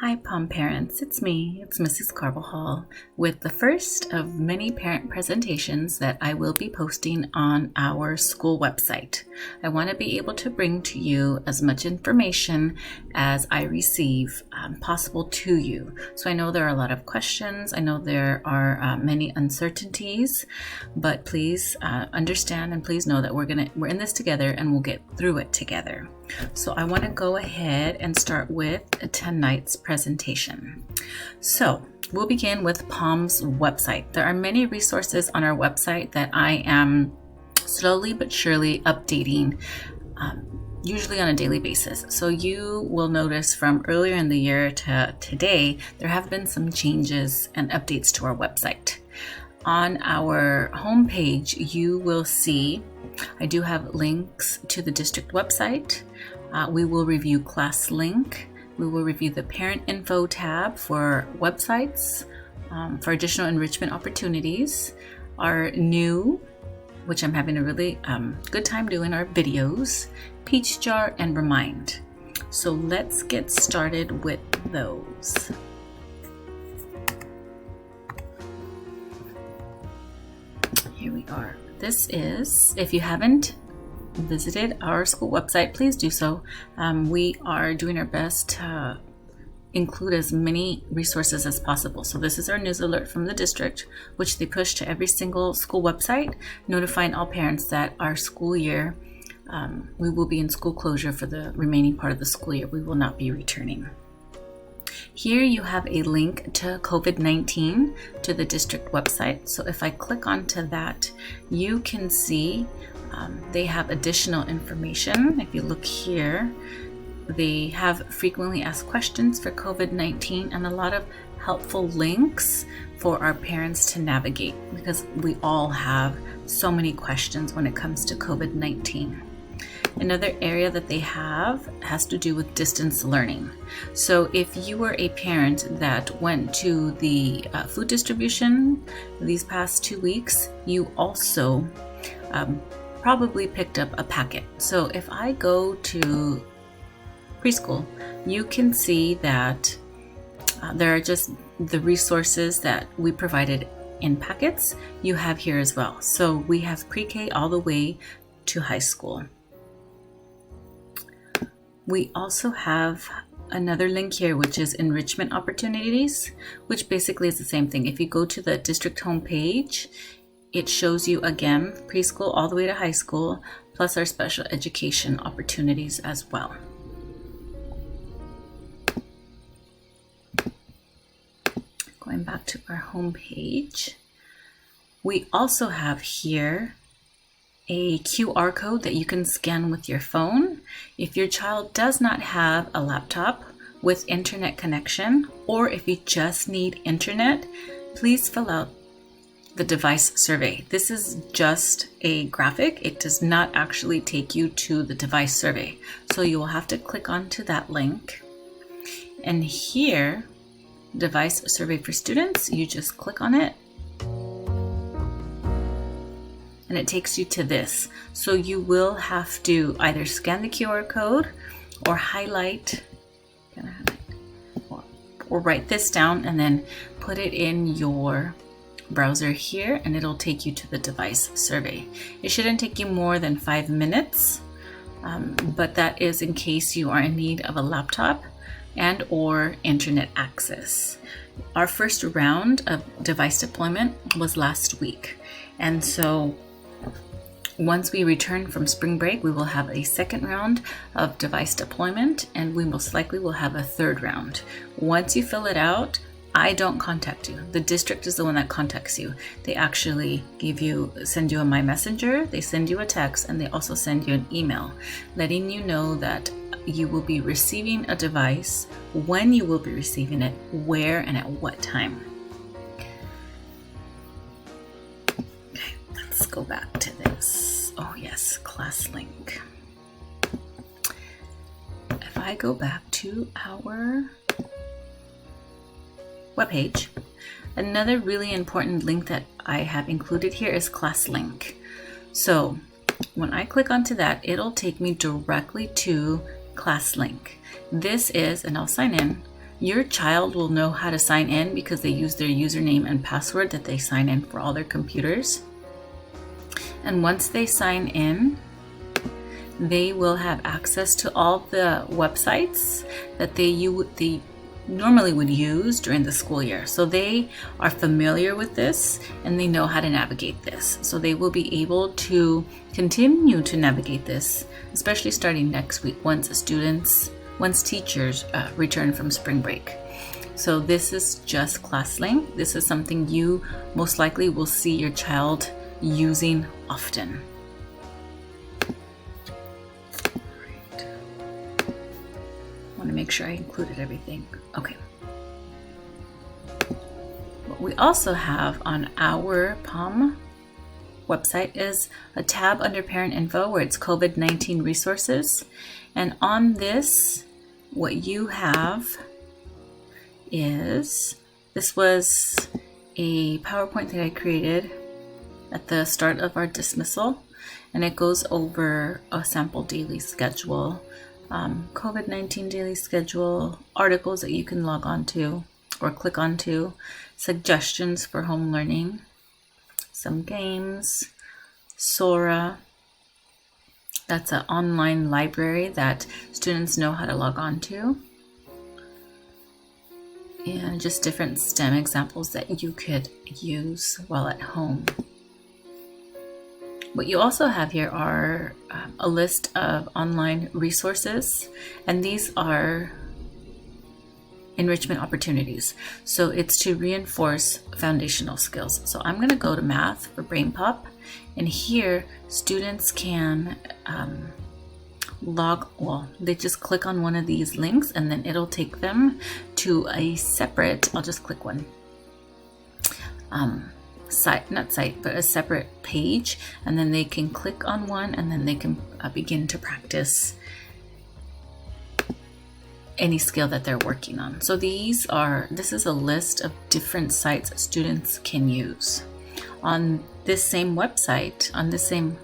Hi Palm parents, it's me, it's Mrs. Carvajal with the first of many parent presentations that I will be posting on our school website. I want to be able to bring to you as much information as I receive possible to you. So I know there are a lot of questions, I know there are many uncertainties, but please understand and please know that we're in this together and we'll get through it together. So I want to go ahead and start with tonight's presentation. So we'll begin with Palm's website. There are many resources on our website that I am slowly but surely updating, usually on a daily basis. So you will notice from earlier in the year to today, there have been some changes and updates to our website. On our homepage, you will see I do have links to the district website. We will review ClassLink. We will review the parent info tab for websites, for additional enrichment opportunities. Our new, which I'm having a really good time doing, our videos, Peach Jar, and Remind. So let's get started with those. Here we are. This is, if you haven't visited our school website, please do so. We are doing our best to include as many resources as possible. So this is our news alert from the district, which they push to every single school website, notifying all parents that our school year, we will be in school closure for the remaining part of the school year. We will not be returning. Here you have a link to COVID-19 to the district website. So if I click onto that, you can see they have additional information. If you look here, they have frequently asked questions for COVID-19 and a lot of helpful links for our parents to navigate, because we all have so many questions when it comes to COVID-19. Another area that they have has to do with distance learning. So if you were a parent that went to the food distribution these past 2 weeks, you also probably picked up a packet. So if I go to preschool, you can see that there are just the resources that we provided in packets you have here as well. So we have pre-K all the way to high school. We also have another link here, which is enrichment opportunities, which basically is the same thing. If you go to the district homepage, it shows you again preschool all the way to high school, plus our special education opportunities as well. Going back to our homepage, we also have here a QR code that you can scan with your phone. If your child does not have a laptop with internet connection, or if you just need internet, please fill out the device survey. This is just a graphic. It does not actually take you to the device survey. So you will have to click onto that link. And here, device survey for students, you just click on it and it takes you to this. So you will have to either scan the QR code or highlight or write this down and then put it in your browser here, and it'll take you to the device survey. It shouldn't take you more than 5 minutes, but that is in case you are in need of a laptop and or internet access. Our first round of device deployment was last week, and so once we return from spring break, we will have a second round of device deployment, and we most likely will have a third round. Once you fill it out, I don't contact you. The district is the one that contacts you. They actually send you a My Messenger, they send you a text, and they also send you an email letting you know that you will be receiving a device, when you will be receiving it, where, and at what time. Okay, let's go back to this. Oh yes, ClassLink. If I go back to our webpage, another really important link that I have included here is ClassLink. So when I click onto that, it'll take me directly to ClassLink. This is, and I'll sign in, your child will know how to sign in because they use their username and password that they sign in for all their computers. And once they sign in, they will have access to all the websites that they normally would use during the school year. So they are familiar with this and they know how to navigate this. So they will be able to continue to navigate this, especially starting next week once teachers return from spring break. So this is just ClassLink. This is something you most likely will see your child using often. I want to make sure I included everything. Okay. What we also have on our POM website is a tab under parent info where it's COVID-19 resources. And on this, what you have is, this was a PowerPoint that I created at the start of our dismissal, and it goes over a sample daily schedule, COVID-19 daily schedule, articles that you can log on to or click onto, suggestions for home learning, some games, Sora. That's an online library that students know how to log on to. And just different STEM examples that you could use while at home. What you also have here are a list of online resources, and these are enrichment opportunities. So it's to reinforce foundational skills. So I'm going to go to math for BrainPop, and here students can they just click on one of these links and then it'll take them to a separate, I'll just click one, a separate page, and then they can click on one and then they can begin to practice any skill that they're working on. So this is a list of different sites students can use. On this same website, on this same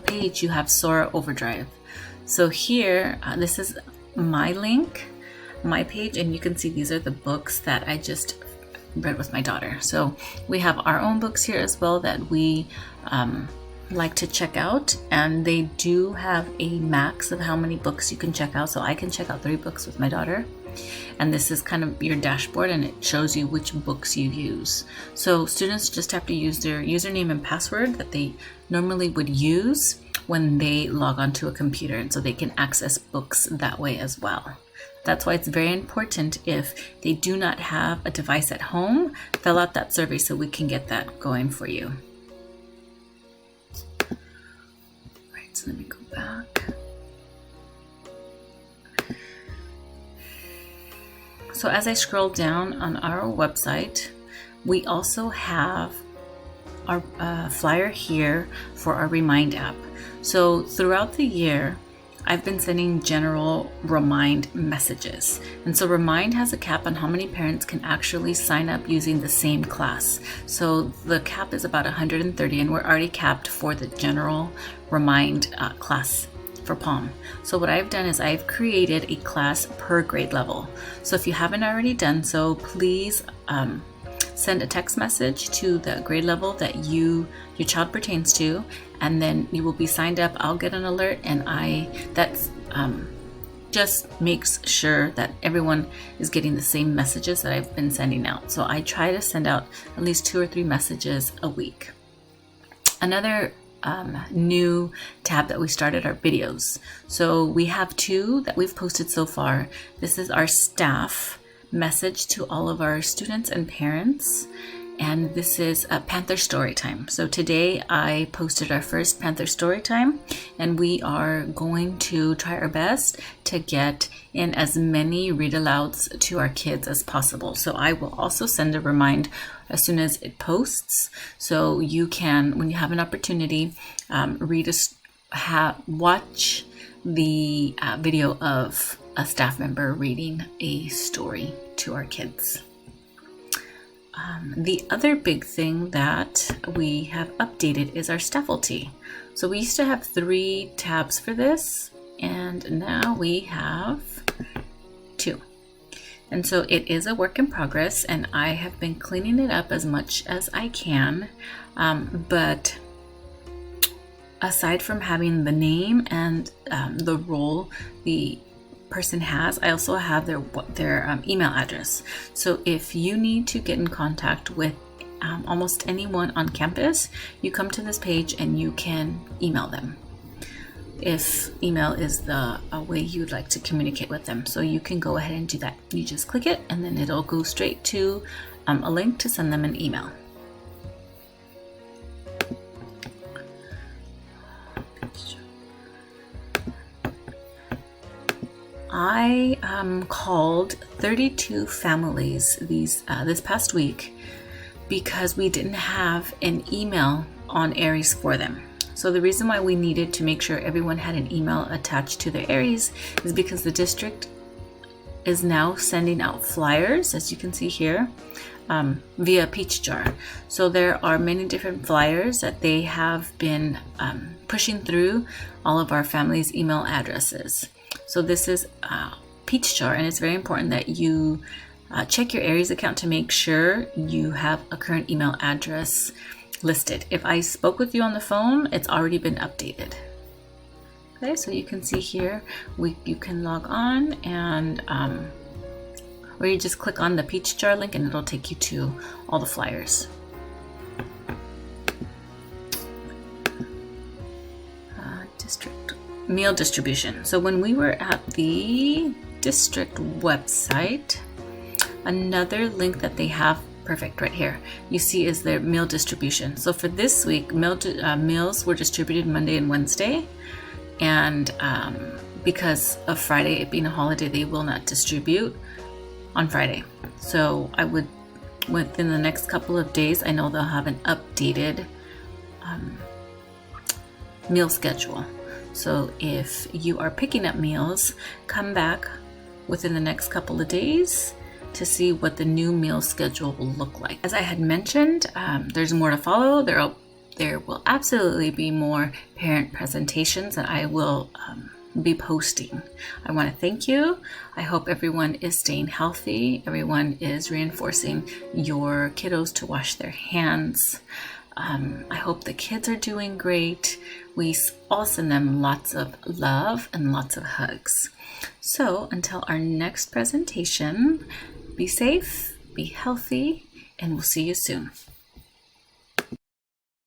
page, you have Sora Overdrive. So here, this is my link, my page, and you can see these are the books that I just read with my daughter. So we have our own books here as well that we like to check out, and they do have a max of how many books you can check out. So I can check out 3 books with my daughter, and this is kind of your dashboard, and it shows you which books you use. So students just have to use their username and password that they normally would use when they log onto a computer, and so they can access books that way as well. That's why it's very important, if they do not have a device at home, fill out that survey so we can get that going for you. All right, so let me go back. So as I scroll down on our website, we also have our flyer here for our Remind app. So throughout the year, I've been sending general Remind messages. And so Remind has a cap on how many parents can actually sign up using the same class. So the cap is about 130, and we're already capped for the general Remind class for POM. So what I've done is I've created a class per grade level. So if you haven't already done so, please send a text message to the grade level that your child pertains to, and then you will be signed up. I'll get an alert, and that just makes sure that everyone is getting the same messages that I've been sending out. So I try to send out at least 2 or 3 messages a week. Another new tab that we started are videos. So we have 2 that we've posted so far. This is our staff message to all of our students and parents, and this is a Panther story time. So today I posted our first Panther story time, and we are going to try our best to get in as many read alouds to our kids as possible. So I will also send a remind as soon as it posts, so you can, when you have an opportunity, watch the video of a staff member reading a story to our kids. The other big thing that we have updated is our Staffalty. So we used to have 3 tabs for this, and now we have 2. And so it is a work in progress, and I have been cleaning it up as much as I can. But aside from having the name and the role the person has, I also have their email address. So if you need to get in contact with almost anyone on campus, you come to this page and you can email them, if email is the way you'd like to communicate with them. So you can go ahead and do that. You just click it and then it'll go straight to a link to send them an email. I called 32 families this past week because we didn't have an email on Aries for them. So the reason why we needed to make sure everyone had an email attached to their Aries is because the district is now sending out flyers, as you can see here, via Peach Jar. So there are many different flyers that they have been pushing through all of our families' email addresses. So this is Peach Jar, and it's very important that you check your Aries account to make sure you have a current email address listed. If I spoke with you on the phone, it's already been updated. Okay, so you can see here, you can log on and or you just click on the Peach Jar link and it'll take you to all the flyers. District meal distribution. So when we were at the district website, another link that they have, perfect, right here, you see is their meal distribution. So for this week, meals were distributed Monday and Wednesday, and because of Friday it being a holiday, they will not distribute on Friday. So I would, within the next couple of days, I know they'll have an updated meal schedule. So if you are picking up meals, come back within the next couple of days to see what the new meal schedule will look like. As I had mentioned, there's more to follow. There will absolutely be more parent presentations that I will be posting. I want to thank you. I hope everyone is staying healthy. Everyone is reinforcing your kiddos to wash their hands. I hope the kids are doing great. We all send them lots of love and lots of hugs. So until our next presentation, be safe, be healthy, and we'll see you soon.